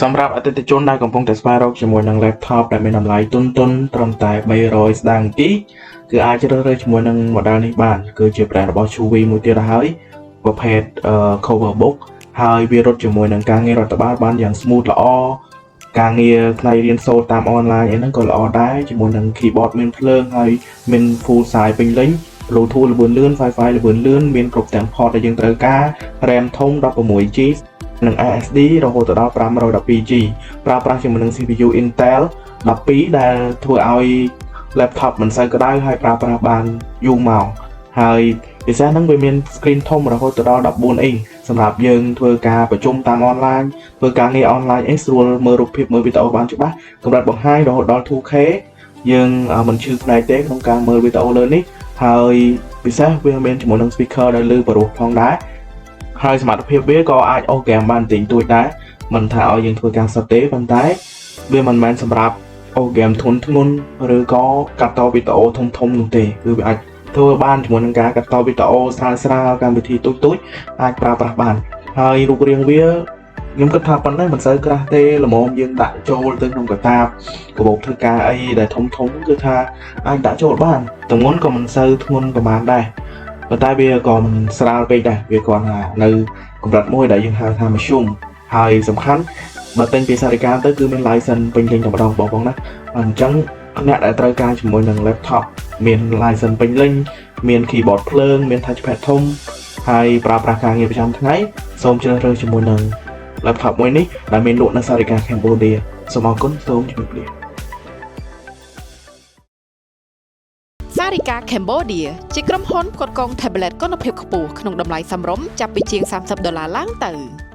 សម្រាប់អតិថិជនដែលកំពុងតែស្វែងរកជាមួយនឹង laptop ដែលមានតម្លៃទន់ៗត្រឹមតែ300ស្តងទីគឺអាចជ្រើសរើសជាមួយនឹង model នេះបានគឺជា brand របស់ Chuwi មួយទៀតហើយប្រភេទ cover book ហើយវារត់ជាមួយនឹងការងាររដ្ឋបាលបានយ៉ាង smooth ល្អការងារផ្នែករៀនសូត្រតាម online អីហ្នឹងក៏ល្អដែរជាមួយនឹង keyboard មានភ្លើងហើយមាន full size ពេញលេញ Bluetooth ល្បឿនលឿន Wi-Fi ល្បឿនលឿនមានគ្រប់ទាំង port ដែលយើងត្រូវការ RAM ធំ 16GB និង SSD រហូតដល់ 512GB ប្រើប្រាស់ជាមួយនឹង CPU Intel 12ដែលធ្វើឲ្យ laptop មិនសូវក្តៅហើយប្រើប្រាស់បានយូរម៉ោងហើយពិសេសហ្នឹងវាមាន screen ធំរហូតដល់14 inch សម្រាប់យើងធ្វើការប្រជុំតាម online ធ្វើការងារ online អីស្រួលមើលរូបភាពមើលវីដេអូបានច្បាស់កម្រិតបង្ហាញរហូតដល់ 2K យើងមិនឈឺភ្នែកទេក្នុងការមើលវីដេអូលើនេះហើយពិសេសវាមានជាមួយនឹង speaker ដែលឮព្រោះផងដែរហើយសមត្ថភាពវាក៏អាចអូសហ្គេមបានតិចតួចដែរមិនថាឲ្យយើងធ្វើការសិតទេប៉ុន្តែវាមិនមែនសម្រាប់អូសហ្គេមធ្ងន់ឬក៏កាត់តវីដេអូធំនោះទេគឺវាអាចធ្វើបានជាមួយនឹងការកាត់តវីដេអូស្រាលកម្មវិធីទូចអាចប្រើប្រាស់បានហើយរូបរាងវាខ្ញុំគិតថាប៉ុណ្ណេះមិនសូវក្រាស់ទេល្មមយើងដាក់ចូលទៅក្នុងកាតាបកាបូបធ្វើការអីដែលធំគឺថាអាចដាក់ចូលបានទម្ងន់ក៏មិនសូវធ្ងន់ប្រហែលដែរប៉ុន្តែវាក៏មិនស្រាលពេកដែរវាគ្រាន់តែនៅកម្រិតមួយដែលយើងហៅថាមធ្យមហើយសំខាន់បើទិញពីសារិកាទៅគឺមាន license ពេញលេញតែម្ដងបងណាអញ្ចឹងអ្នកដែលត្រូវការជាមួយនឹង laptop មាន license ពេញលេញមាន keyboard ភ្លើងមាន touchpad ធំហើយប្រើប្រាស់ការងារប្រចាំថ្ងៃសូមជ្រើសរើសជាមួយនឹង laptop មួយនេះដែលមានលក់នៅសារិកា Cambodia សូមអរគុណសូមជម្រាបលាសារិកា Cambodia ជាក្រុមហ៊ុនផ្គត់ផ្គង់ tablet គុណភាពខ្ពស់ក្នុងតម្លៃសមរម្យចាប់ពីជាង$30ឡើងទៅ